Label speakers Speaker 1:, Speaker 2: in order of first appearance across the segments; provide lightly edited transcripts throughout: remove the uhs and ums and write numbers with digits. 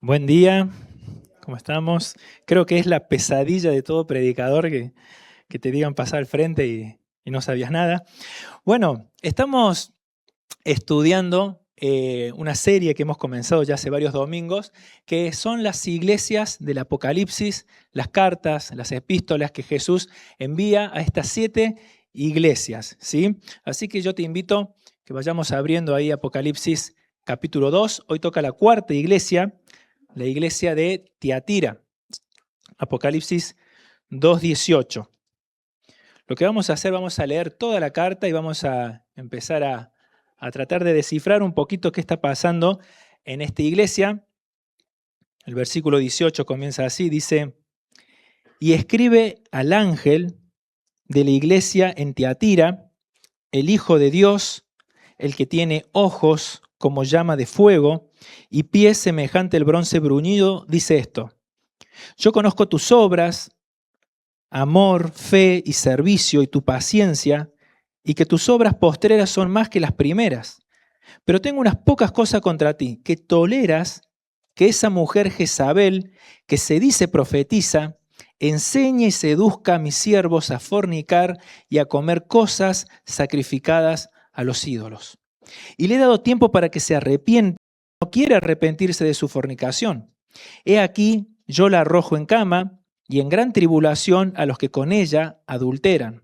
Speaker 1: Buen día, ¿cómo estamos? Creo que es la pesadilla de todo predicador que te digan pasar al frente y no sabías nada. Bueno, estamos estudiando una serie que hemos comenzado ya hace varios domingos, que son las iglesias del Apocalipsis, las cartas, las epístolas que Jesús envía a estas 7 iglesias, ¿sí? Así que yo te invito que vayamos abriendo ahí Apocalipsis capítulo 2. Hoy toca la 4ª iglesia, la iglesia de Tiatira, Apocalipsis 2:18. Lo que vamos a hacer, vamos a leer toda la carta y vamos a empezar a tratar de descifrar un poquito qué está pasando en esta iglesia. El versículo 18 comienza así, dice: y escribe al ángel de la iglesia en Tiatira, el Hijo de Dios, el que tiene ojos como llama de fuego y pies semejante al bronce bruñido, dice esto: yo conozco tus obras, amor, fe y servicio y tu paciencia, y que tus obras postreras son más que las primeras. Pero tengo unas pocas cosas contra ti, que toleras que esa mujer Jezabel, que se dice profetiza, enseñe y seduzca a mis siervos a fornicar y a comer cosas sacrificadas a los ídolos. Y le he dado tiempo para que se arrepienta, no quiere arrepentirse de su fornicación. He aquí, yo la arrojo en cama y en gran tribulación a los que con ella adulteran,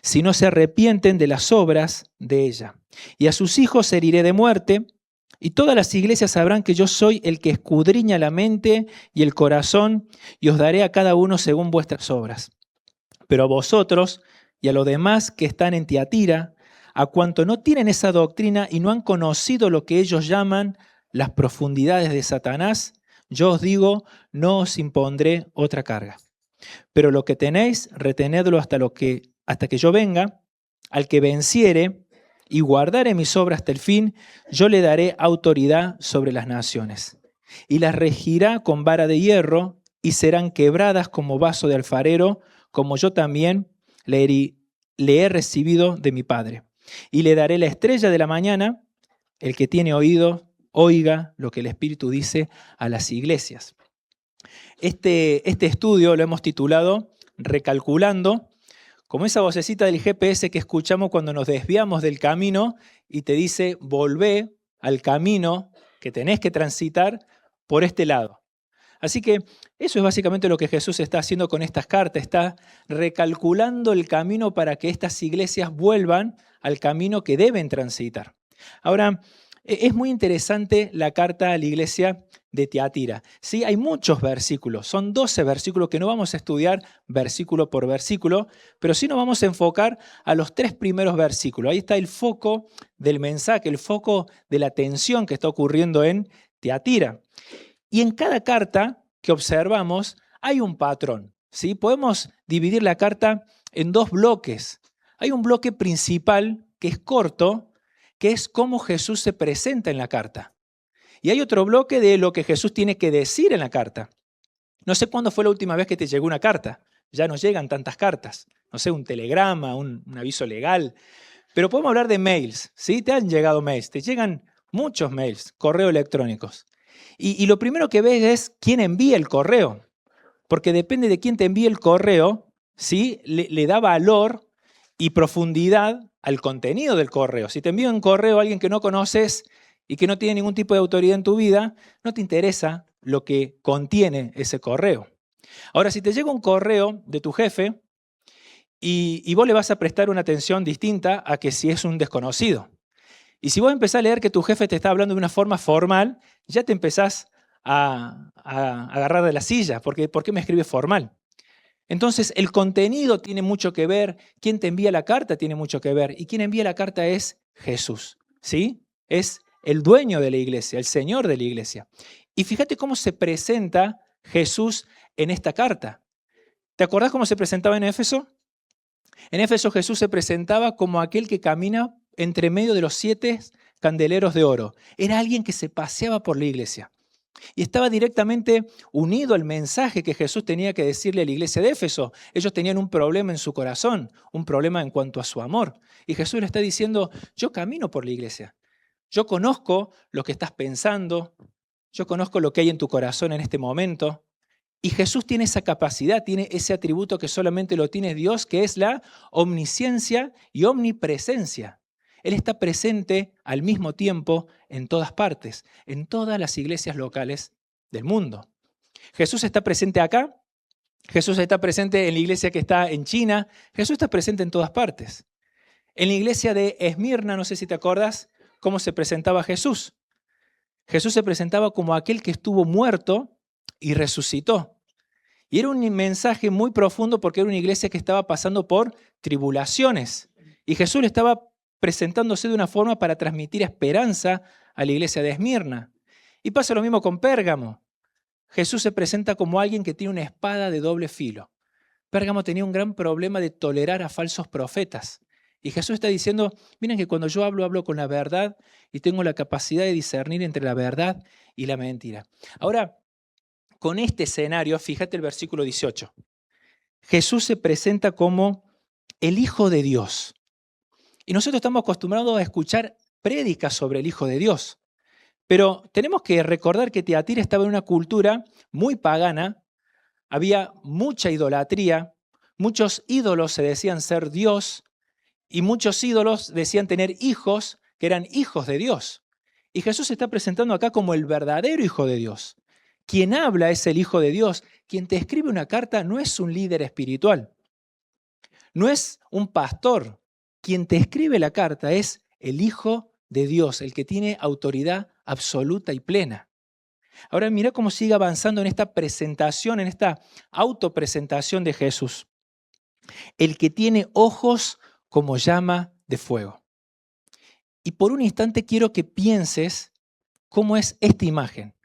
Speaker 1: si no se arrepienten de las obras de ella. Y a sus hijos heriré de muerte, y todas las iglesias sabrán que yo soy el que escudriña la mente y el corazón, y os daré a cada uno según vuestras obras. Pero a vosotros y a los demás que están en Tiatira, a cuanto no tienen esa doctrina y no han conocido lo que ellos llaman las profundidades de Satanás, yo os digo, no os impondré otra carga. Pero lo que tenéis, retenedlo hasta que yo venga. Al que venciere y guardare mis obras hasta el fin, yo le daré autoridad sobre las naciones. Y las regirá con vara de hierro, y serán quebradas como vaso de alfarero, como yo también le he recibido de mi Padre. Y le daré la estrella de la mañana. El que tiene oído, oiga lo que el Espíritu dice a las iglesias. Este estudio lo hemos titulado Recalculando, como esa vocecita del GPS que escuchamos cuando nos desviamos del camino y te dice: volvé al camino que tenés que transitar por este lado. Así que eso es básicamente lo que Jesús está haciendo con estas cartas, está recalculando el camino para que estas iglesias vuelvan al camino que deben transitar. Ahora, es muy interesante la carta a la iglesia de Tiatira. Sí, hay muchos versículos, son 12 versículos que no vamos a estudiar versículo por versículo, pero sí nos vamos a enfocar a los 3 primeros versículos. Ahí está el foco del mensaje, el foco de la atención que está ocurriendo en Tiatira. Y en cada carta que observamos hay un patrón, ¿sí? Podemos dividir la carta en 2 bloques. Hay un bloque principal que es corto, que es cómo Jesús se presenta en la carta. Y hay otro bloque de lo que Jesús tiene que decir en la carta. No sé cuándo fue la última vez que te llegó una carta. Ya no llegan tantas cartas. No sé, un telegrama, un aviso legal. Pero podemos hablar de mails, ¿sí? Te han llegado mails, te llegan muchos mails, correos electrónicos. Y lo primero que ves es quién envía el correo. Porque depende de quién te envíe el correo, ¿sí? Le da valor y profundidad al contenido del correo. Si te envía un correo a alguien que no conoces y que no tiene ningún tipo de autoridad en tu vida, no te interesa lo que contiene ese correo. Ahora, si te llega un correo de tu jefe y vos le vas a prestar una atención distinta a que si es un desconocido. Y si vos empezás a leer que tu jefe te está hablando de una forma formal, ya te empezás a agarrar de la silla, porque ¿por qué me escribe formal? Entonces, el contenido tiene mucho que ver, quién te envía la carta tiene mucho que ver, y quien envía la carta es Jesús, ¿sí? Es el dueño de la iglesia, el Señor de la iglesia. Y fíjate cómo se presenta Jesús en esta carta. ¿Te acordás cómo se presentaba en Éfeso? En Éfeso Jesús se presentaba como aquel que camina entre medio de los 7 candeleros de oro. Era alguien que se paseaba por la iglesia. Y estaba directamente unido al mensaje que Jesús tenía que decirle a la iglesia de Éfeso. Ellos tenían un problema en su corazón, un problema en cuanto a su amor. Y Jesús le está diciendo: yo camino por la iglesia. Yo conozco lo que estás pensando, yo conozco lo que hay en tu corazón en este momento. Y Jesús tiene esa capacidad, tiene ese atributo que solamente lo tiene Dios, que es la omnisciencia y omnipresencia. Él está presente al mismo tiempo en todas partes, en todas las iglesias locales del mundo. Jesús está presente acá, Jesús está presente en la iglesia que está en China, Jesús está presente en todas partes. En la iglesia de Esmirna, no sé si te acuerdas cómo se presentaba Jesús. Jesús se presentaba como aquel que estuvo muerto y resucitó. Y era un mensaje muy profundo porque era una iglesia que estaba pasando por tribulaciones. Y Jesús le estaba presentándose de una forma para transmitir esperanza a la iglesia de Esmirna. Y pasa lo mismo con Pérgamo. Jesús se presenta como alguien que tiene una espada de doble filo. Pérgamo tenía un gran problema de tolerar a falsos profetas. Y Jesús está diciendo, miren que cuando yo hablo con la verdad y tengo la capacidad de discernir entre la verdad y la mentira. Ahora, con este escenario, fíjate el versículo 18. Jesús se presenta como el Hijo de Dios. Y nosotros estamos acostumbrados a escuchar prédicas sobre el Hijo de Dios. Pero tenemos que recordar que Tiatira estaba en una cultura muy pagana, había mucha idolatría, muchos ídolos se decían ser Dios y muchos ídolos decían tener hijos que eran hijos de Dios. Y Jesús se está presentando acá como el verdadero Hijo de Dios. Quien habla es el Hijo de Dios. Quien te escribe una carta no es un líder espiritual, no es un pastor. Quien te escribe la carta es el Hijo de Dios, el que tiene autoridad absoluta y plena. Ahora mira cómo sigue avanzando en esta presentación, en esta autopresentación de Jesús. El que tiene ojos como llama de fuego. Y por un instante quiero que pienses cómo es esta imagen.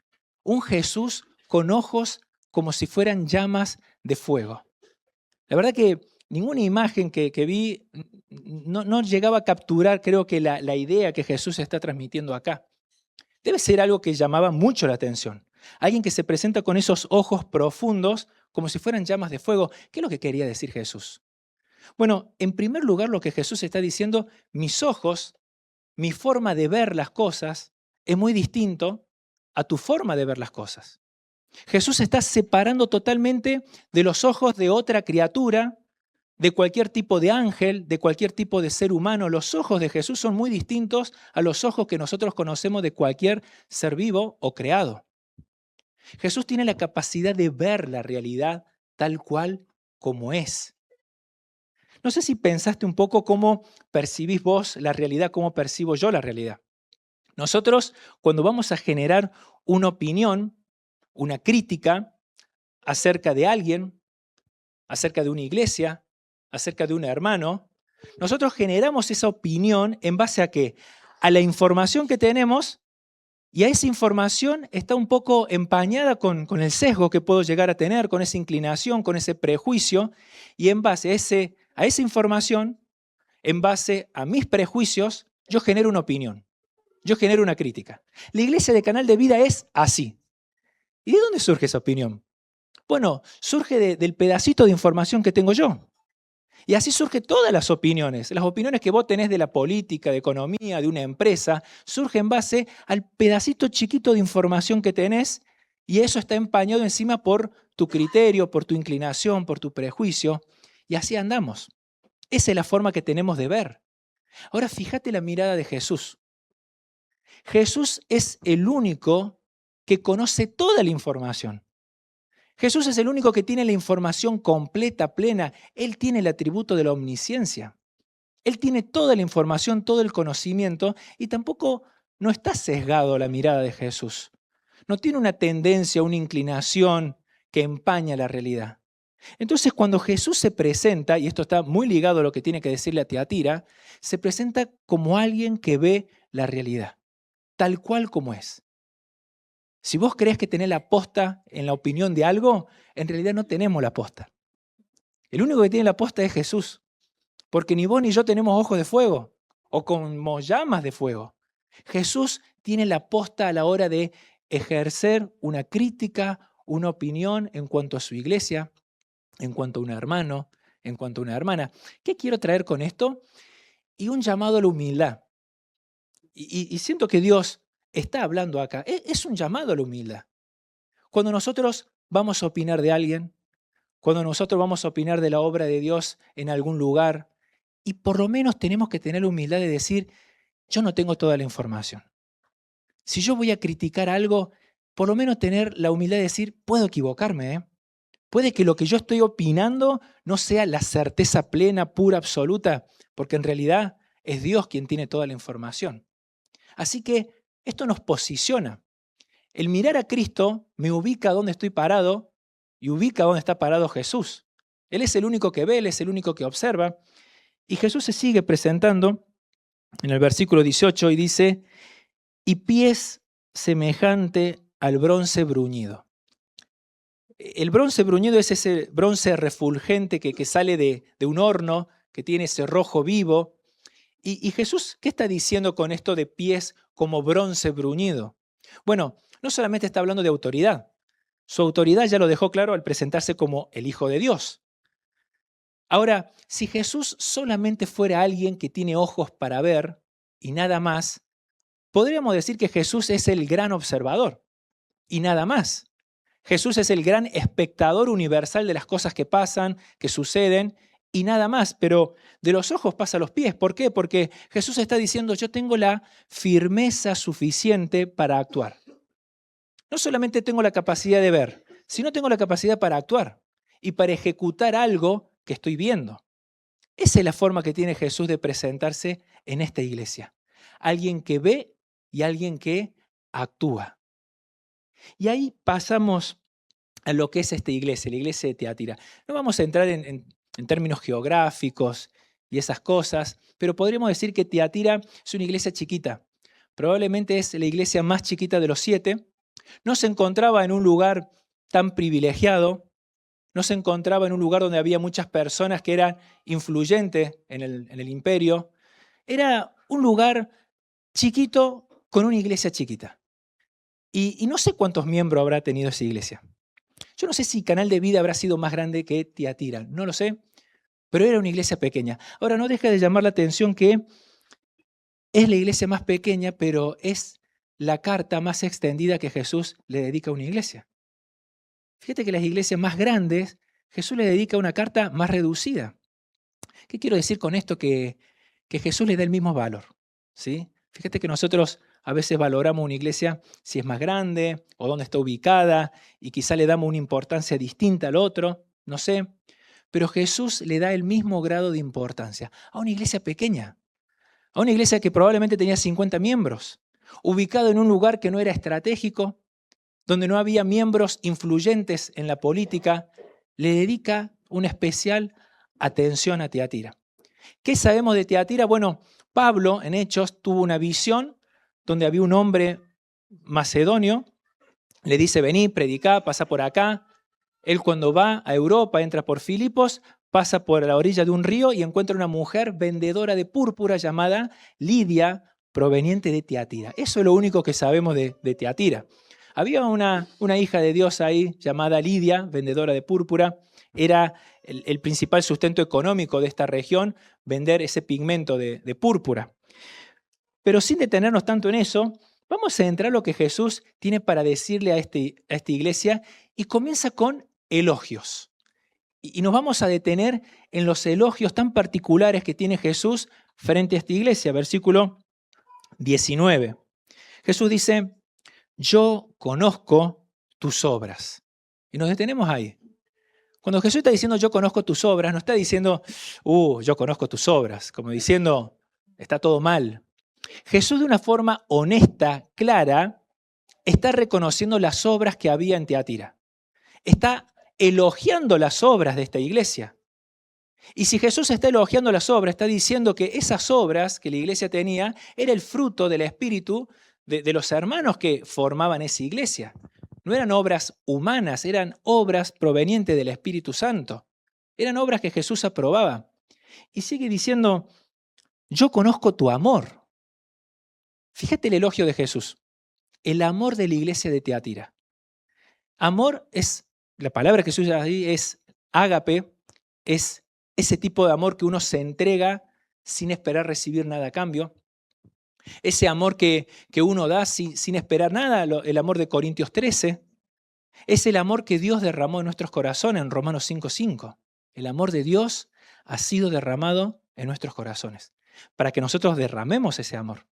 Speaker 1: Un Jesús con ojos como si fueran llamas de fuego. La verdad que ninguna imagen que vi no llegaba a capturar, creo que la idea que Jesús está transmitiendo acá. Debe ser algo que llamaba mucho la atención. Alguien que se presenta con esos ojos profundos como si fueran llamas de fuego. ¿Qué es lo que quería decir Jesús? Bueno, en primer lugar lo que Jesús está diciendo, mis ojos, mi forma de ver las cosas es muy distinto a tu forma de ver las cosas. Jesús se está separando totalmente de los ojos de otra criatura, de cualquier tipo de ángel, de cualquier tipo de ser humano. Los ojos de Jesús son muy distintos a los ojos que nosotros conocemos de cualquier ser vivo o creado. Jesús tiene la capacidad de ver la realidad tal cual como es. No sé si pensaste un poco cómo percibís vos la realidad, cómo percibo yo la realidad. Nosotros, cuando vamos a generar una opinión, una crítica acerca de alguien, acerca de una iglesia, acerca de un hermano, nosotros generamos esa opinión en base a ¿qué? A la información que tenemos, y a esa información está un poco empañada con el sesgo que puedo llegar a tener, con esa inclinación, con ese prejuicio, y en base a esa información, en base a mis prejuicios, yo genero una opinión, yo genero una crítica. La iglesia de Canal de Vida es así. ¿Y de dónde surge esa opinión? Bueno, surge del pedacito de información que tengo yo. Y así surgen todas las opiniones. Las opiniones que vos tenés de la política, de economía, de una empresa, surgen en base al pedacito chiquito de información que tenés y eso está empañado encima por tu criterio, por tu inclinación, por tu prejuicio. Y así andamos. Esa es la forma que tenemos de ver. Ahora fíjate la mirada de Jesús. Jesús es el único que conoce toda la información. Jesús es el único que tiene la información completa, plena. Él tiene el atributo de la omnisciencia. Él tiene toda la información, todo el conocimiento y tampoco no está sesgado la mirada de Jesús. No tiene una tendencia, una inclinación que empaña la realidad. Entonces cuando Jesús se presenta, y esto está muy ligado a lo que tiene que decirle a Tiatira, se presenta como alguien que ve la realidad, tal cual como es. Si vos creés que tenés la posta en la opinión de algo, en realidad no tenemos la posta. El único que tiene la posta es Jesús, porque ni vos ni yo tenemos ojos de fuego o como llamas de fuego. Jesús tiene la posta a la hora de ejercer una crítica, una opinión en cuanto a su iglesia, en cuanto a un hermano, en cuanto a una hermana. ¿Qué quiero traer con esto? Y un llamado a la humildad. Y siento que Dios está hablando acá. Es un llamado a la humildad. Cuando nosotros vamos a opinar de alguien, cuando nosotros vamos a opinar de la obra de Dios en algún lugar, y por lo menos tenemos que tener la humildad de decir, yo no tengo toda la información. Si yo voy a criticar algo, por lo menos tener la humildad de decir, puedo equivocarme, ¿eh? Puede que lo que yo estoy opinando no sea la certeza plena, pura, absoluta, porque en realidad es Dios quien tiene toda la información. Así que esto nos posiciona. El mirar a Cristo me ubica donde estoy parado y ubica donde está parado Jesús. Él es el único que ve, Él es el único que observa. Y Jesús se sigue presentando en el versículo 18 y dice, y pies semejante al bronce bruñido. El bronce bruñido es ese bronce refulgente que sale de un horno, que tiene ese rojo vivo. Y Jesús, ¿qué está diciendo con esto de pies como bronce bruñido? Bueno, no solamente está hablando de autoridad. Su autoridad ya lo dejó claro al presentarse como el Hijo de Dios. Ahora, si Jesús solamente fuera alguien que tiene ojos para ver y nada más, podríamos decir que Jesús es el gran observador y nada más. Jesús es el gran espectador universal de las cosas que pasan, que suceden y nada más. Pero de los ojos pasa a los pies. ¿Por qué? Porque Jesús está diciendo, yo tengo la firmeza suficiente para actuar. No solamente tengo la capacidad de ver, sino tengo la capacidad para actuar y para ejecutar algo que estoy viendo. Esa es la forma que tiene Jesús de presentarse en esta iglesia. Alguien que ve y alguien que actúa. Y ahí pasamos a lo que es esta iglesia, la iglesia de Tiatira. No vamos a entrar en términos geográficos y esas cosas, pero podríamos decir que Tiatira es una iglesia chiquita. Probablemente es la iglesia más chiquita de los 7. No se encontraba en un lugar tan privilegiado, no se encontraba en un lugar donde había muchas personas que eran influyentes en el imperio. Era un lugar chiquito con una iglesia chiquita. Y no sé cuántos miembros habrá tenido esa iglesia. Yo no sé si Canal de Vida habrá sido más grande que Tiatira, no lo sé, pero era una iglesia pequeña. Ahora, no deja de llamar la atención que es la iglesia más pequeña, pero es la carta más extendida que Jesús le dedica a una iglesia. Fíjate que las iglesias más grandes, Jesús le dedica una carta más reducida. ¿Qué quiero decir con esto? Que Jesús le da el mismo valor, ¿sí? Fíjate que nosotros a veces valoramos una iglesia si es más grande o dónde está ubicada y quizá le damos una importancia distinta al otro, no sé. Pero Jesús le da el mismo grado de importancia a una iglesia pequeña, a una iglesia que probablemente tenía 50 miembros, ubicado en un lugar que no era estratégico, donde no había miembros influyentes en la política, le dedica una especial atención a Tiatira. ¿Qué sabemos de Tiatira? Bueno, Pablo en Hechos tuvo una visión donde había un hombre macedonio, le dice, vení, predicá, pasa por acá. Él cuando va a Europa, entra por Filipos, pasa por la orilla de un río y encuentra una mujer vendedora de púrpura llamada Lidia, proveniente de Tiatira. Eso es lo único que sabemos de Tiatira. Había una hija de Dios ahí llamada Lidia, vendedora de púrpura. Era el principal sustento económico de esta región, vender ese pigmento de púrpura. Pero sin detenernos tanto en eso, vamos a entrar a lo que Jesús tiene para decirle a esta iglesia y comienza con elogios. Y nos vamos a detener en los elogios tan particulares que tiene Jesús frente a esta iglesia. Versículo 19. Jesús dice, yo conozco tus obras. Y nos detenemos ahí. Cuando Jesús está diciendo yo conozco tus obras, no está diciendo, yo conozco tus obras, como diciendo, está todo mal. Jesús de una forma honesta, clara, está reconociendo las obras que había en Tiatira. Está elogiando las obras de esta iglesia. Y si Jesús está elogiando las obras, está diciendo que esas obras que la iglesia tenía era el fruto del espíritu de los hermanos que formaban esa iglesia. No eran obras humanas, eran obras provenientes del Espíritu Santo. Eran obras que Jesús aprobaba. Y sigue diciendo, yo conozco tu amor. Fíjate el elogio de Jesús. El amor de la iglesia de Tiatira. Amor es, la palabra que se usa ahí es ágape, es ese tipo de amor que uno se entrega sin esperar recibir nada a cambio. Ese amor que uno da sin esperar nada, el amor de Corintios 13, es el amor que Dios derramó en nuestros corazones en Romanos 5:5. El amor de Dios ha sido derramado en nuestros corazones, para que nosotros derramemos ese amor.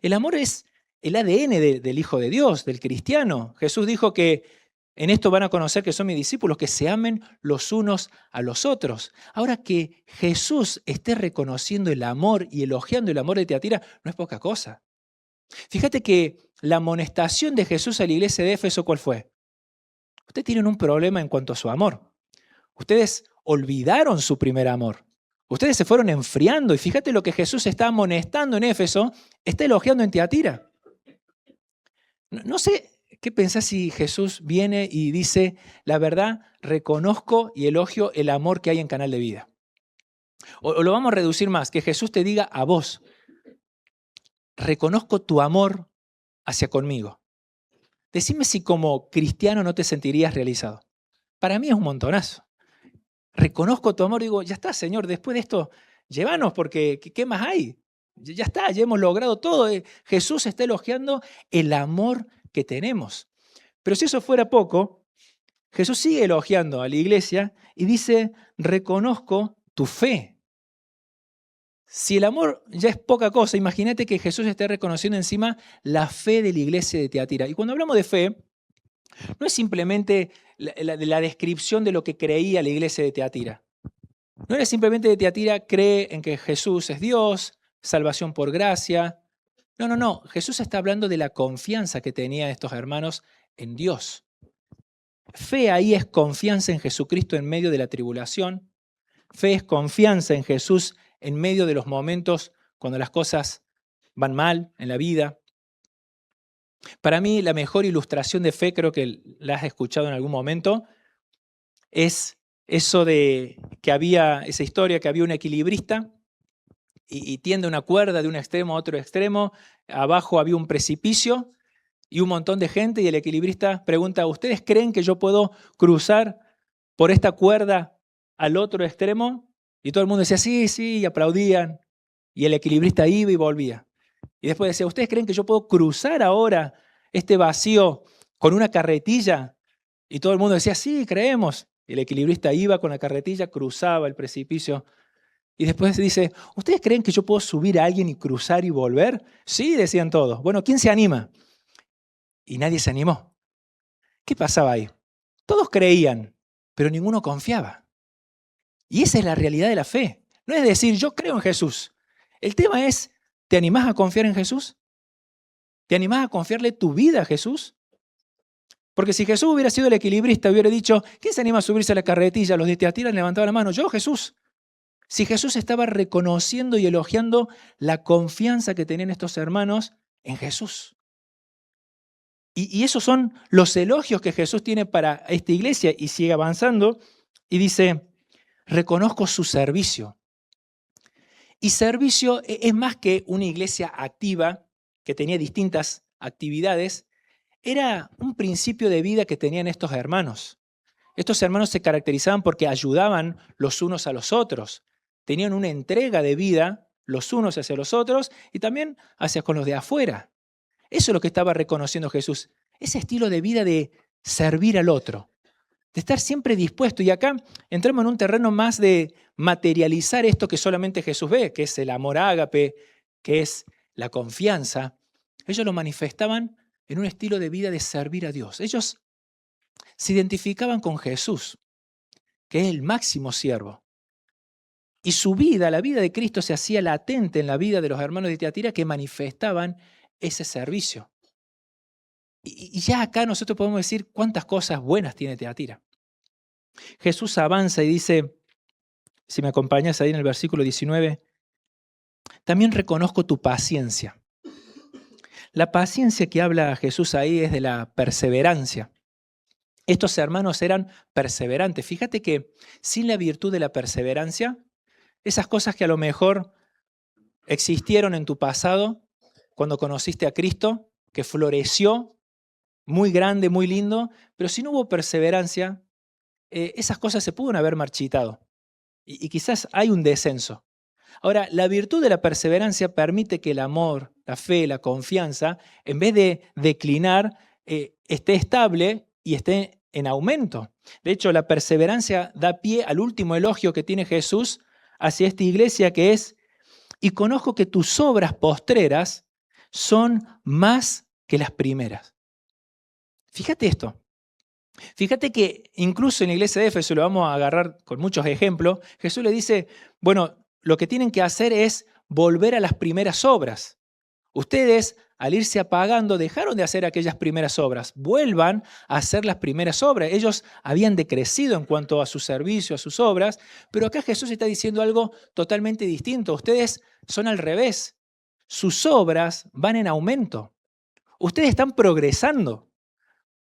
Speaker 1: El amor es el ADN del Hijo de Dios, del cristiano. Jesús dijo que en esto van a conocer que son mis discípulos, que se amen los unos a los otros. Ahora, que Jesús esté reconociendo el amor y elogiando el amor de Tiatira no es poca cosa. Fíjate que la amonestación de Jesús a la iglesia de Éfeso, ¿cuál fue? Ustedes tienen un problema en cuanto a su amor. Ustedes olvidaron su primer amor. Ustedes se fueron enfriando y fíjate lo que Jesús está amonestando en Éfeso, está elogiando en Tiatira. No sé qué pensás si Jesús viene y dice, la verdad, reconozco y elogio el amor que hay en Canal de Vida. O lo vamos a reducir más, que Jesús te diga a vos, reconozco tu amor hacia conmigo. Decime si como cristiano no te sentirías realizado. Para mí es un montonazo. Reconozco tu amor, digo, ya está, Señor, después de esto, llévanos porque ¿qué más hay? Ya está, ya hemos logrado todo. Jesús está elogiando el amor que tenemos. Pero si eso fuera poco, Jesús sigue elogiando a la iglesia y dice, reconozco tu fe. Si el amor ya es poca cosa, imagínate que Jesús esté reconociendo encima la fe de la iglesia de Tiatira. Y cuando hablamos de fe, no es simplemente la descripción de lo que creía la iglesia de Tiatira. No era simplemente de Tiatira cree en que Jesús es Dios, salvación por gracia. No. Jesús está hablando de la confianza que tenían estos hermanos en Dios. Fe ahí es confianza en Jesucristo en medio de la tribulación. Fe es confianza en Jesús en medio de los momentos cuando las cosas van mal en la vida. Para mí, la mejor ilustración de fe, creo que la has escuchado en algún momento, es eso de que había, esa historia que había un equilibrista y tiende una cuerda de un extremo a otro extremo, abajo había un precipicio y un montón de gente y el equilibrista pregunta, ¿ustedes creen que yo puedo cruzar por esta cuerda al otro extremo? Y todo el mundo decía, sí, y aplaudían. Y el equilibrista iba y volvía. Y después decía, ¿ustedes creen que yo puedo cruzar ahora este vacío con una carretilla? Y todo el mundo decía, sí, creemos. Y el equilibrista iba con la carretilla, cruzaba el precipicio. Y después dice, ¿ustedes creen que yo puedo subir a alguien y cruzar y volver? Sí, decían todos. Bueno, ¿quién se anima? Y nadie se animó. ¿Qué pasaba ahí? Todos creían, pero ninguno confiaba. Y esa es la realidad de la fe. No es decir, yo creo en Jesús. El tema es, ¿te animás a confiar en Jesús? ¿Te animás a confiarle tu vida a Jesús? Porque si Jesús hubiera sido el equilibrista, hubiera dicho, ¿quién se anima a subirse a la carretilla? Los de Tiatira levantaban la mano. Yo, Jesús. Si Jesús estaba reconociendo y elogiando la confianza que tenían estos hermanos en Jesús. Y esos son los elogios que Jesús tiene para esta iglesia y sigue avanzando y dice, reconozco su servicio. Y servicio es más que una iglesia activa que tenía distintas actividades, era un principio de vida que tenían estos hermanos. Estos hermanos se caracterizaban porque ayudaban los unos a los otros. Tenían una entrega de vida los unos hacia los otros y también hacia con los de afuera. Eso es lo que estaba reconociendo Jesús. Ese estilo de vida de servir al otro, de estar siempre dispuesto. Y acá entramos en un terreno más de materializar esto que solamente Jesús ve, que es el amor ágape, que es la confianza. Ellos lo manifestaban en un estilo de vida de servir a Dios. Ellos se identificaban con Jesús, que es el máximo siervo. Y su vida, la vida de Cristo, se hacía latente en la vida de los hermanos de Tiatira que manifestaban ese servicio. Y ya acá nosotros podemos decir cuántas cosas buenas tiene Tiatira. Jesús avanza y dice, si me acompañas ahí en el versículo 19, también reconozco tu paciencia. La paciencia que habla Jesús ahí es de la perseverancia. Estos hermanos eran perseverantes. Fíjate que sin la virtud de la perseverancia, esas cosas que a lo mejor existieron en tu pasado, cuando conociste a Cristo, que floreció, muy grande, muy lindo, pero si no hubo perseverancia, esas cosas se pudieron haber marchitado. Y quizás hay un descenso. Ahora, la virtud de la perseverancia permite que el amor, la fe, la confianza, en vez de declinar, esté estable y esté en aumento. De hecho, la perseverancia da pie al último elogio que tiene Jesús hacia esta iglesia, que es: y conozco que tus obras postreras son más que las primeras. Fíjate esto. Fíjate que incluso en la iglesia de Éfeso, lo vamos a agarrar con muchos ejemplos, Jesús le dice, bueno, lo que tienen que hacer es volver a las primeras obras. Ustedes, al irse apagando, dejaron de hacer aquellas primeras obras. Vuelvan a hacer las primeras obras. Ellos habían decrecido en cuanto a su servicio, a sus obras, pero acá Jesús está diciendo algo totalmente distinto. Ustedes son al revés. Sus obras van en aumento. Ustedes están progresando.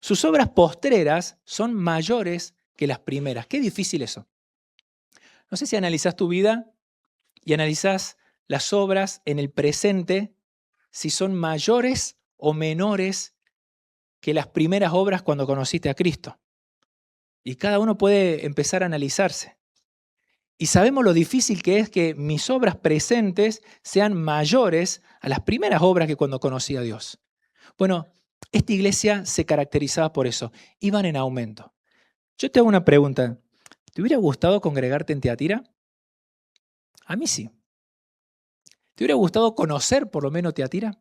Speaker 1: Sus obras postreras son mayores que las primeras. Qué difícil eso. No sé si analizás tu vida y analizás las obras en el presente, si son mayores o menores que las primeras obras cuando conociste a Cristo. Y cada uno puede empezar a analizarse. Y sabemos lo difícil que es que mis obras presentes sean mayores a las primeras obras que cuando conocí a Dios. Bueno, esta iglesia se caracterizaba por eso. Iban en aumento. Yo te hago una pregunta. ¿Te hubiera gustado congregarte en Teatira? A mí sí. ¿Te hubiera gustado conocer por lo menos Teatira?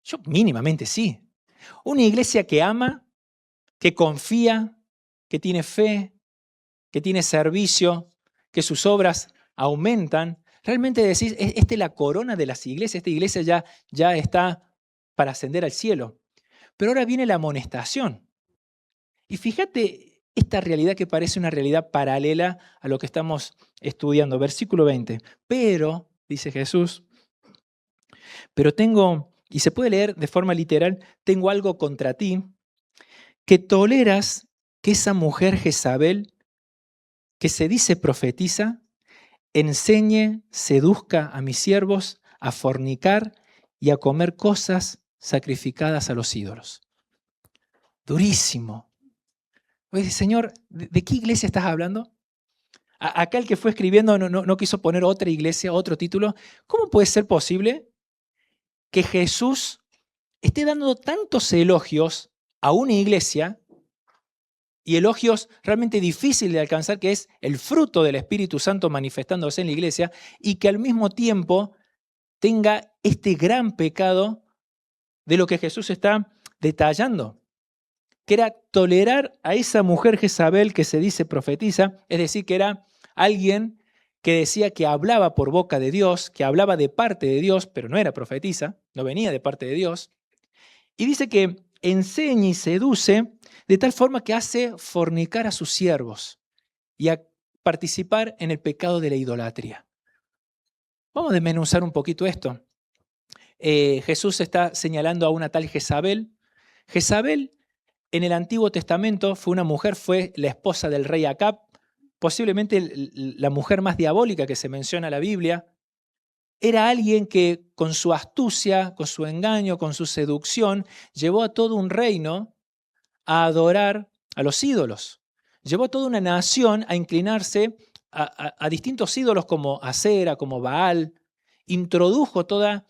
Speaker 1: Yo mínimamente sí. Una iglesia que ama, que confía, que tiene fe, que tiene servicio, que sus obras aumentan. Realmente decís, esta es la corona de las iglesias, esta iglesia ya está para ascender al cielo. Pero ahora viene la amonestación. Y fíjate esta realidad que parece una realidad paralela a lo que estamos estudiando. Versículo 20. Pero, dice Jesús, pero tengo, y se puede leer de forma literal, tengo algo contra ti, que toleras que esa mujer Jezabel, que se dice profetiza, enseñe, seduzca a mis siervos a fornicar y a comer cosas sacrificadas a los ídolos. Durísimo. Oye, Señor, ¿de qué iglesia estás hablando? Acá el que fue escribiendo no quiso poner otra iglesia, otro título. ¿Cómo puede ser posible que Jesús esté dando tantos elogios a una iglesia, y elogios realmente difíciles de alcanzar, que es el fruto del Espíritu Santo manifestándose en la iglesia, y que al mismo tiempo tenga este gran pecado de lo que Jesús está detallando, que era tolerar a esa mujer Jezabel que se dice profetiza, es decir, que era alguien que decía que hablaba por boca de Dios, que hablaba de parte de Dios, pero no era profetisa, no venía de parte de Dios, y dice que enseña y seduce de tal forma que hace fornicar a sus siervos y a participar en el pecado de la idolatría. Vamos a desmenuzar un poquito esto. Jesús está señalando a una tal Jezabel. Jezabel en el Antiguo Testamento fue una mujer, fue la esposa del rey Acab, posiblemente la mujer más diabólica que se menciona en la Biblia. Era alguien que con su astucia, con su engaño, con su seducción, llevó a todo un reino a adorar a los ídolos. Llevó a toda una nación a inclinarse a distintos ídolos como Acera, como Baal. Introdujo toda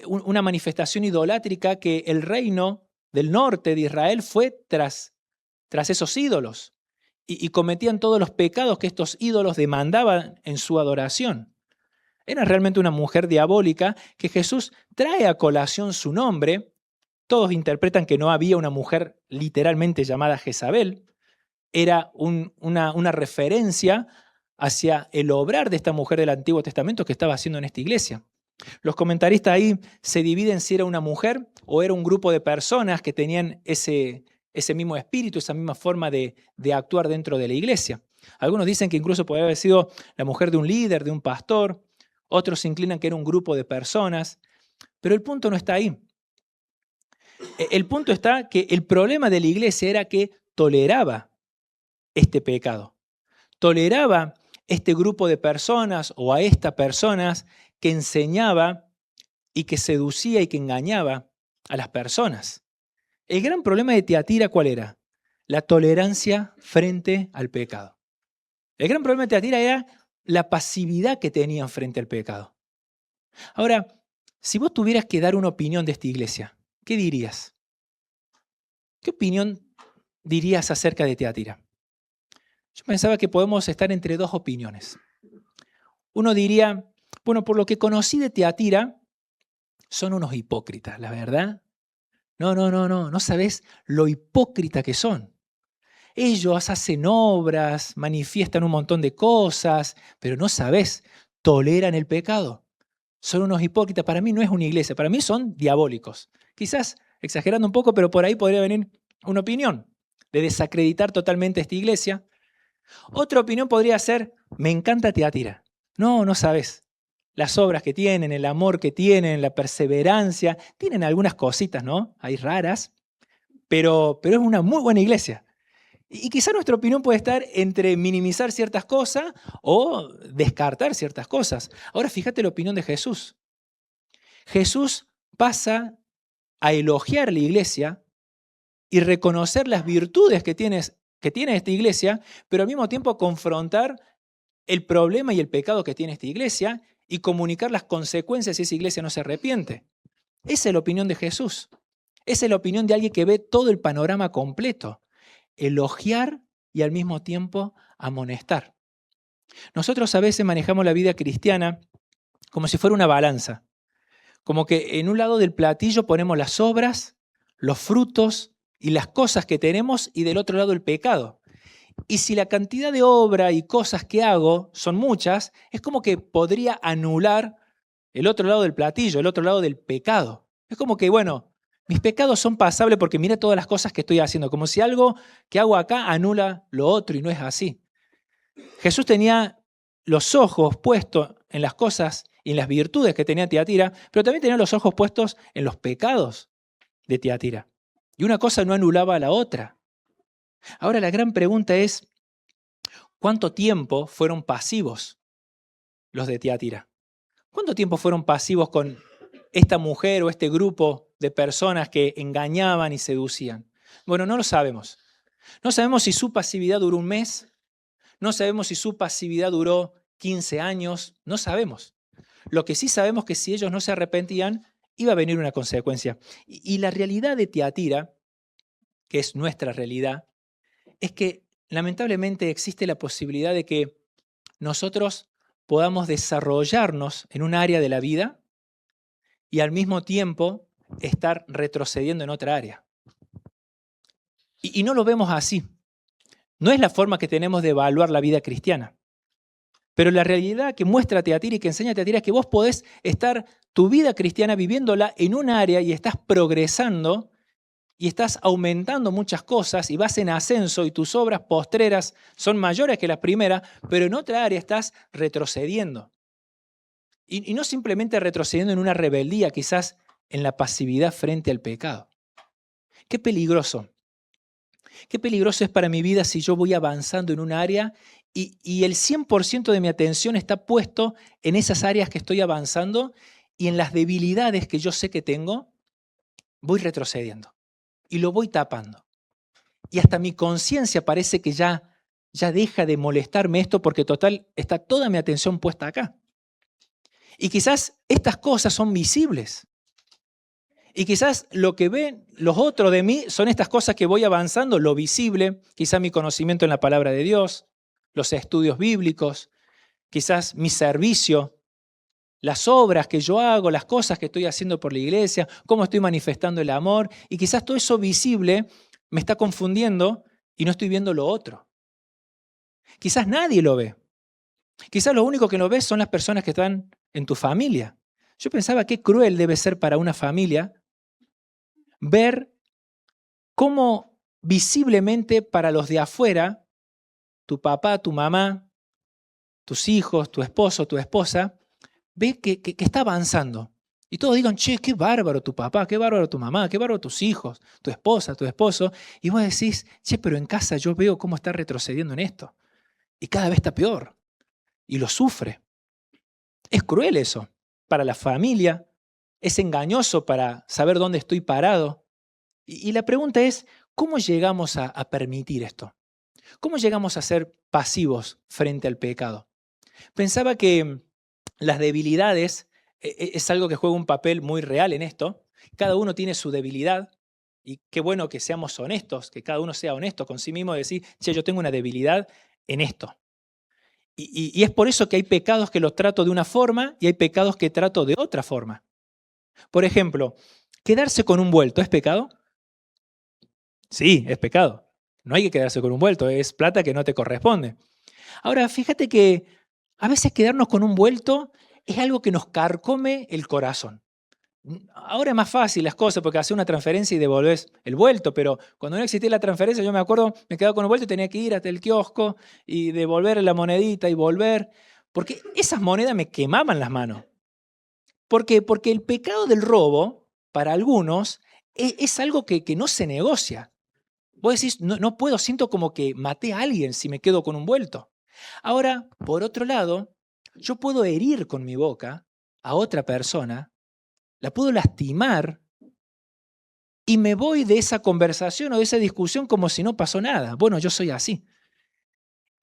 Speaker 1: una manifestación idolátrica que el reino del norte de Israel fue tras esos ídolos. Y cometían todos los pecados que estos ídolos demandaban en su adoración. Era realmente una mujer diabólica que Jesús trae a colación su nombre. Todos interpretan que no había una mujer literalmente llamada Jezabel. Era una referencia hacia el obrar de esta mujer del Antiguo Testamento que estaba haciendo en esta iglesia. Los comentaristas ahí se dividen si era una mujer o era un grupo de personas que tenían ese mismo espíritu, esa misma forma de actuar dentro de la iglesia. Algunos dicen que incluso podría haber sido la mujer de un líder, de un pastor. Otros se inclinan que era un grupo de personas. Pero el punto no está ahí. El punto está que el problema de la iglesia era que toleraba este pecado. Toleraba este grupo de personas o a estas personas que enseñaba y que seducía y que engañaba a las personas. El gran problema de Tiatira, ¿cuál era? La tolerancia frente al pecado. El gran problema de Tiatira era la pasividad que tenían frente al pecado. Ahora, si vos tuvieras que dar una opinión de esta iglesia, ¿qué dirías? ¿Qué opinión dirías acerca de Tiatira? Yo pensaba que podemos estar entre dos opiniones. Uno diría, bueno, por lo que conocí de Tiatira, son unos hipócritas, la verdad. No sabés lo hipócrita que son. Ellos hacen obras, manifiestan un montón de cosas, pero no sabés, toleran el pecado. Son unos hipócritas. Para mí no es una iglesia, para mí son diabólicos. Quizás exagerando un poco, pero por ahí podría venir una opinión de desacreditar totalmente esta iglesia. Otra opinión podría ser, me encanta Tiatira. No sabés. Las obras que tienen, el amor que tienen, la perseverancia, tienen algunas cositas, ¿no? Hay raras, pero es una muy buena iglesia. Y quizá nuestra opinión puede estar entre minimizar ciertas cosas o descartar ciertas cosas. Ahora fíjate la opinión de Jesús. Jesús pasa a elogiar la iglesia y reconocer las virtudes que tiene esta iglesia, pero al mismo tiempo confrontar el problema y el pecado que tiene esta iglesia y comunicar las consecuencias si esa iglesia no se arrepiente. Esa es la opinión de Jesús. Esa es la opinión de alguien que ve todo el panorama completo. Elogiar y al mismo tiempo amonestar. Nosotros a veces manejamos la vida cristiana como si fuera una balanza. Como que en un lado del platillo ponemos las obras, los frutos y las cosas que tenemos y del otro lado el pecado. Y si la cantidad de obra y cosas que hago son muchas, es como que podría anular el otro lado del platillo, el otro lado del pecado. Es como que, bueno, mis pecados son pasables porque mira todas las cosas que estoy haciendo, como si algo que hago acá anula lo otro y no es así. Jesús tenía los ojos puestos en las cosas y en las virtudes que tenía Tiatira, pero también tenía los ojos puestos en los pecados de Tiatira. Y una cosa no anulaba a la otra. Ahora la gran pregunta es, ¿cuánto tiempo fueron pasivos los de Tiatira? ¿Cuánto tiempo fueron pasivos con esta mujer o este grupo de personas que engañaban y seducían? Bueno, no lo sabemos. No sabemos si su pasividad duró un mes, no sabemos si su pasividad duró 15 años, no sabemos. Lo que sí sabemos es que si ellos no se arrepentían, iba a venir una consecuencia. Y la realidad de Tiatira, que es nuestra realidad, es que lamentablemente existe la posibilidad de que nosotros podamos desarrollarnos en un área de la vida y al mismo tiempo estar retrocediendo en otra área. Y no lo vemos así. No es la forma que tenemos de evaluar la vida cristiana. Pero la realidad que muestra Tiatira y que enseña Tiatira es que vos podés estar tu vida cristiana viviéndola en un área y estás progresando y estás aumentando muchas cosas y vas en ascenso y tus obras postreras son mayores que las primeras, pero en otra área estás retrocediendo. Y no simplemente retrocediendo en una rebeldía, quizás en la pasividad frente al pecado. Qué peligroso. Qué peligroso es para mi vida si yo voy avanzando en un área y el 100% de mi atención está puesto en esas áreas que estoy avanzando y en las debilidades que yo sé que tengo, voy retrocediendo y lo voy tapando. Y hasta mi conciencia parece que ya deja de molestarme esto porque total está toda mi atención puesta acá. Y quizás estas cosas son visibles. Y quizás lo que ven los otros de mí son estas cosas que voy avanzando, lo visible, quizás mi conocimiento en la palabra de Dios, los estudios bíblicos, quizás mi servicio, las obras que yo hago, las cosas que estoy haciendo por la iglesia, cómo estoy manifestando el amor. Y quizás todo eso visible me está confundiendo y no estoy viendo lo otro. Quizás nadie lo ve. Quizás lo único que lo ves son las personas que están en tu familia. Yo pensaba qué cruel debe ser para una familia ver cómo visiblemente para los de afuera, tu papá, tu mamá, tus hijos, tu esposo, tu esposa, ve que está avanzando. Y todos digan, che, qué bárbaro tu papá, qué bárbaro tu mamá, qué bárbaro tus hijos, tu esposa, tu esposo. Y vos decís, che, pero en casa yo veo cómo está retrocediendo en esto. Y cada vez está peor. Y lo sufre. Es cruel eso para la familia. Es engañoso para saber dónde estoy parado. Y la pregunta es, ¿cómo llegamos a permitir esto? ¿Cómo llegamos a ser pasivos frente al pecado? Pensaba que las debilidades es algo que juega un papel muy real en esto. Cada uno tiene su debilidad y qué bueno que seamos honestos, que cada uno sea honesto con sí mismo y decir, che, yo tengo una debilidad en esto. Y es por eso que hay pecados que los trato de una forma y hay pecados que trato de otra forma. Por ejemplo, ¿quedarse con un vuelto es pecado? Sí, es pecado. No hay que quedarse con un vuelto, es plata que no te corresponde. Ahora, fíjate que a veces quedarnos con un vuelto es algo que nos carcome el corazón. Ahora es más fácil las cosas porque haces una transferencia y devolves el vuelto, pero cuando no existía la transferencia, yo me acuerdo, me quedaba con el vuelto y tenía que ir hasta el kiosco y devolver la monedita y volver, porque esas monedas me quemaban las manos. ¿Por qué? Porque el pecado del robo, para algunos, es algo que no se negocia. Vos decís, no, no puedo, siento como que maté a alguien si me quedo con un vuelto. Ahora, por otro lado, yo puedo herir con mi boca a otra persona, la puedo lastimar y me voy de esa conversación o de esa discusión como si no pasó nada. Bueno, yo soy así.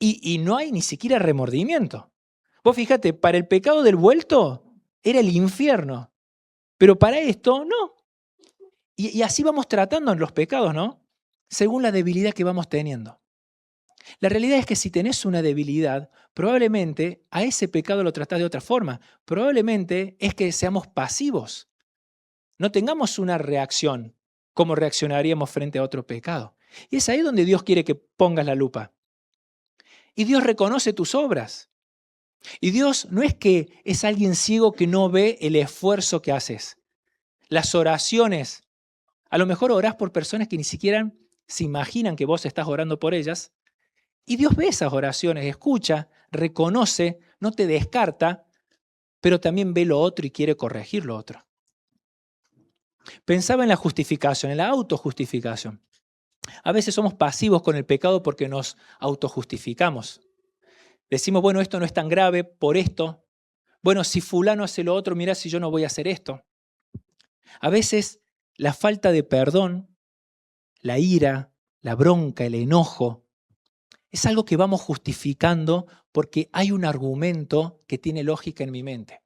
Speaker 1: Y no hay ni siquiera remordimiento. Vos fíjate, para el pecado del vuelto era el infierno, pero para esto no. Y así vamos tratando en los pecados, ¿no? Según la debilidad que vamos teniendo. La realidad es que si tenés una debilidad, probablemente a ese pecado lo tratás de otra forma. Probablemente es que seamos pasivos. No tengamos una reacción como reaccionaríamos frente a otro pecado. Y es ahí donde Dios quiere que pongas la lupa. Y Dios reconoce tus obras. Y Dios no es que es alguien ciego que no ve el esfuerzo que haces. Las oraciones, a lo mejor orás por personas que ni siquiera se imaginan que vos estás orando por ellas. Y Dios ve esas oraciones, escucha, reconoce, no te descarta, pero también ve lo otro y quiere corregir lo otro. Pensaba en la justificación, en la autojustificación. A veces somos pasivos con el pecado porque nos autojustificamos. Decimos, bueno, esto no es tan grave por esto. Bueno, si fulano hace lo otro, mira si yo no voy a hacer esto. A veces la falta de perdón, la ira, la bronca, el enojo, es algo que vamos justificando porque hay un argumento que tiene lógica en mi mente.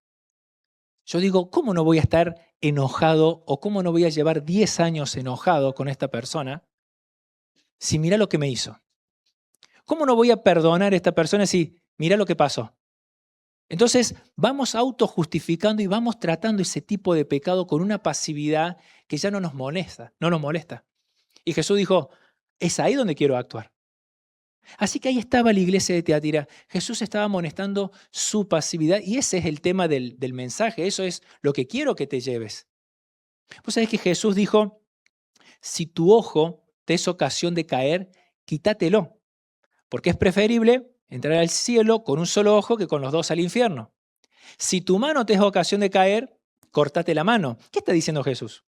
Speaker 1: Yo digo, ¿cómo no voy a estar enojado o cómo no voy a llevar 10 años enojado con esta persona si mira lo que me hizo? ¿Cómo no voy a perdonar a esta persona si mira lo que pasó? Entonces vamos autojustificando y vamos tratando ese tipo de pecado con una pasividad que ya no nos molesta, no nos molesta. Y Jesús dijo, es ahí donde quiero actuar. Así que ahí estaba la iglesia de Teatira. Jesús estaba amonestando su pasividad y ese es el tema del mensaje. Eso es lo que quiero que te lleves. Vos sabés que Jesús dijo, si tu ojo te es ocasión de caer, quítatelo, porque es preferible entrar al cielo con un solo ojo que con los dos al infierno. Si tu mano te es ocasión de caer, córtate la mano. ¿Qué está diciendo Jesús?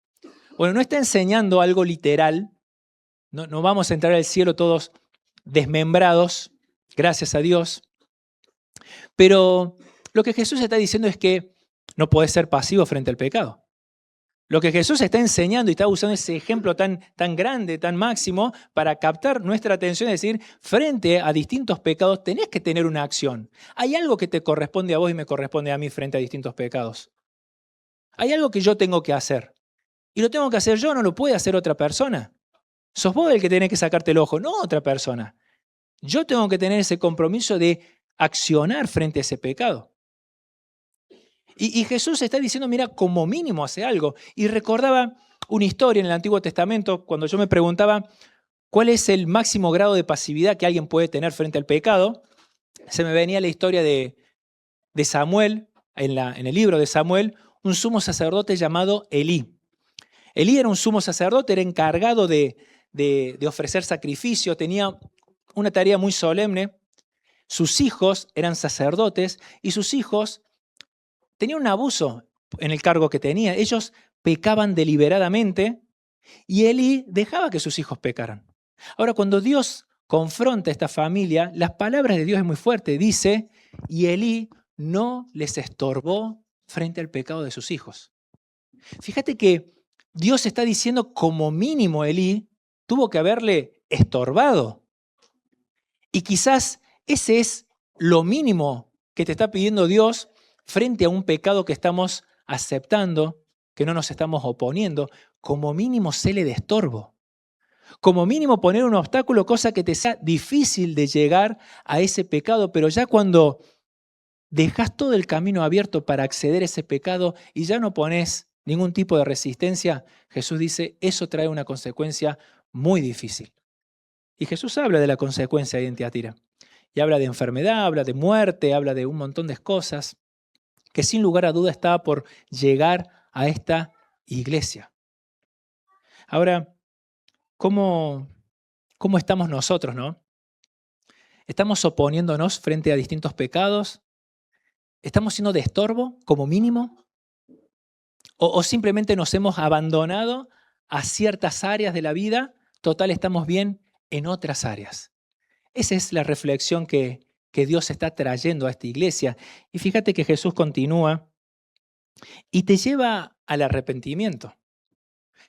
Speaker 1: Bueno, no está enseñando algo literal. No vamos a entrar al cielo todos desmembrados, gracias a Dios. Pero lo que Jesús está diciendo es que no podés ser pasivo frente al pecado. Lo que Jesús está enseñando y está usando ese ejemplo tan grande, tan máximo, para captar nuestra atención y decir, frente a distintos pecados tenés que tener una acción. Hay algo que te corresponde a vos y me corresponde a mí frente a distintos pecados. Hay algo que yo tengo que hacer. Y lo tengo que hacer yo, no lo puede hacer otra persona. Sos vos el que tenés que sacarte el ojo, no otra persona. Yo tengo que tener ese compromiso de accionar frente a ese pecado. Y Jesús está diciendo, mira, como mínimo hace algo. Y recordaba una historia en el Antiguo Testamento, cuando yo me preguntaba cuál es el máximo grado de pasividad que alguien puede tener frente al pecado, se me venía la historia de Samuel, en el libro de Samuel, un sumo sacerdote llamado Elí. Elí era un sumo sacerdote, era encargado de ofrecer sacrificio, tenía una tarea muy solemne. Sus hijos eran sacerdotes y sus hijos tenían un abuso en el cargo que tenía. Ellos pecaban deliberadamente y Elí dejaba que sus hijos pecaran. Ahora, cuando Dios confronta a esta familia, las palabras de Dios es muy fuerte. Dice, y Elí no les estorbó frente al pecado de sus hijos. Fíjate que Dios está diciendo como mínimo Elí tuvo que haberle estorbado. Y quizás ese es lo mínimo que te está pidiendo Dios frente a un pecado que estamos aceptando, que no nos estamos oponiendo, como mínimo séle de estorbo. Como mínimo poner un obstáculo, cosa que te sea difícil de llegar a ese pecado, pero ya cuando dejas todo el camino abierto para acceder a ese pecado y ya no pones ningún tipo de resistencia, Jesús dice, eso trae una consecuencia muy difícil. Y Jesús habla de la consecuencia ahí en Tiatira. Y habla de enfermedad, habla de muerte, habla de un montón de cosas que sin lugar a duda estaba por llegar a esta iglesia. Ahora, ¿cómo estamos nosotros, no? ¿Estamos oponiéndonos frente a distintos pecados? ¿Estamos siendo de estorbo como mínimo? ¿O simplemente nos hemos abandonado a ciertas áreas de la vida? Total, estamos bien en otras áreas. Esa es la reflexión que Dios está trayendo a esta iglesia. Y fíjate que Jesús continúa y te lleva al arrepentimiento.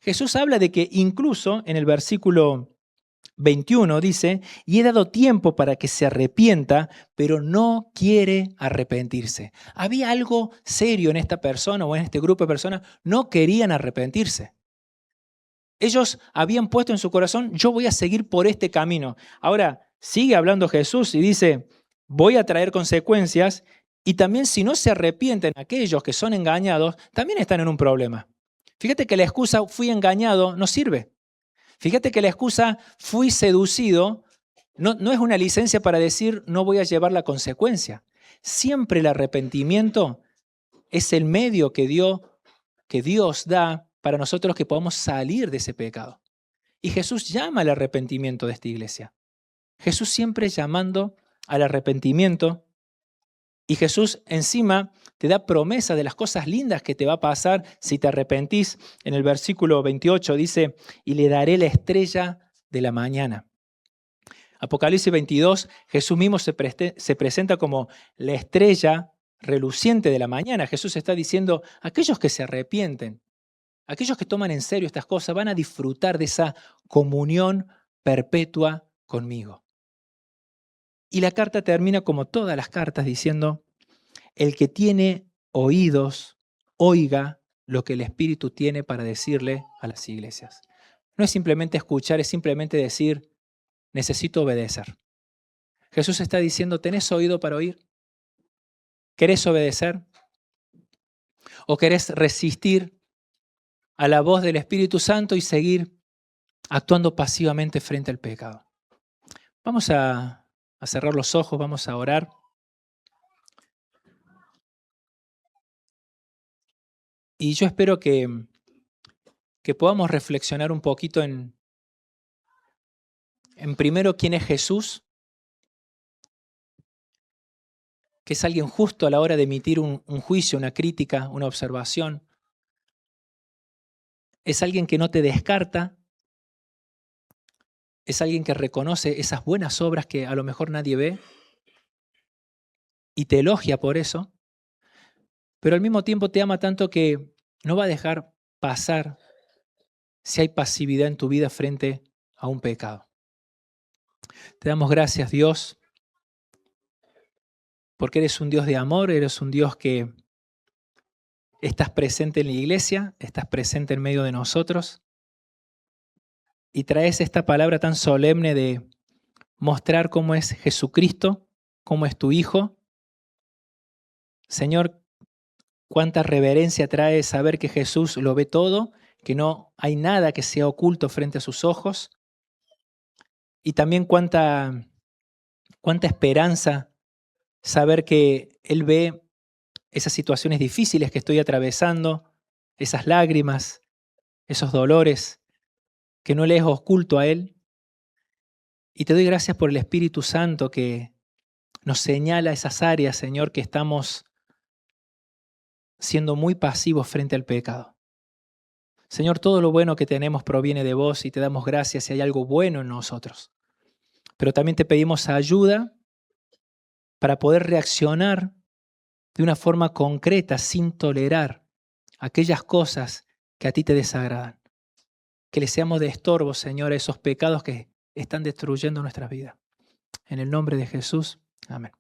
Speaker 1: Jesús habla de que incluso en el versículo 21 dice, y he dado tiempo para que se arrepienta, pero no quiere arrepentirse. Había algo serio en esta persona o en este grupo de personas, no querían arrepentirse. Ellos habían puesto en su corazón, yo voy a seguir por este camino. Ahora, sigue hablando Jesús y dice, voy a traer consecuencias y también si no se arrepienten aquellos que son engañados, también están en un problema. Fíjate que la excusa fui engañado no sirve. Fíjate que la excusa fui seducido no es una licencia para decir no voy a llevar la consecuencia. Siempre el arrepentimiento es el medio que Dios da para nosotros que podamos salir de ese pecado. Y Jesús llama al arrepentimiento de esta iglesia. Jesús siempre llamando al arrepentimiento. Y Jesús encima te da promesa de las cosas lindas que te va a pasar si te arrepentís. En el versículo 28 dice, y le daré la estrella de la mañana. Apocalipsis 22, Jesús mismo se presenta como la estrella reluciente de la mañana. Jesús está diciendo, aquellos que se arrepienten, aquellos que toman en serio estas cosas, van a disfrutar de esa comunión perpetua conmigo. Y la carta termina como todas las cartas diciendo, el que tiene oídos, oiga lo que el Espíritu tiene para decirle a las iglesias. No es simplemente escuchar, es simplemente decir, necesito obedecer. Jesús está diciendo, ¿tenés oído para oír? ¿Querés obedecer? ¿O querés resistir a la voz del Espíritu Santo y seguir actuando pasivamente frente al pecado? Vamos a cerrar los ojos, vamos a orar. Y yo espero que podamos reflexionar un poquito en primero quién es Jesús, que es alguien justo a la hora de emitir un juicio, una crítica, una observación. Es alguien que no te descarta, es alguien que reconoce esas buenas obras que a lo mejor nadie ve y te elogia por eso, pero al mismo tiempo te ama tanto que no va a dejar pasar si hay pasividad en tu vida frente a un pecado. Te damos gracias, Dios, porque eres un Dios de amor, eres un Dios que estás presente en la iglesia, estás presente en medio de nosotros y traes esta palabra tan solemne de mostrar cómo es Jesucristo, cómo es tu Hijo. Señor, cuánta reverencia trae saber que Jesús lo ve todo, que no hay nada que sea oculto frente a sus ojos. Y también cuánta esperanza saber que Él ve esas situaciones difíciles que estoy atravesando, esas lágrimas, esos dolores, que no le es oculto a Él. Y te doy gracias por el Espíritu Santo que nos señala esas áreas, Señor, que estamos siendo muy pasivos frente al pecado. Señor, todo lo bueno que tenemos proviene de vos y te damos gracias si hay algo bueno en nosotros. Pero también te pedimos ayuda para poder reaccionar de una forma concreta, sin tolerar aquellas cosas que a ti te desagradan. Que le seamos de estorbo, Señor, a esos pecados que están destruyendo nuestra vida. En el nombre de Jesús, amén.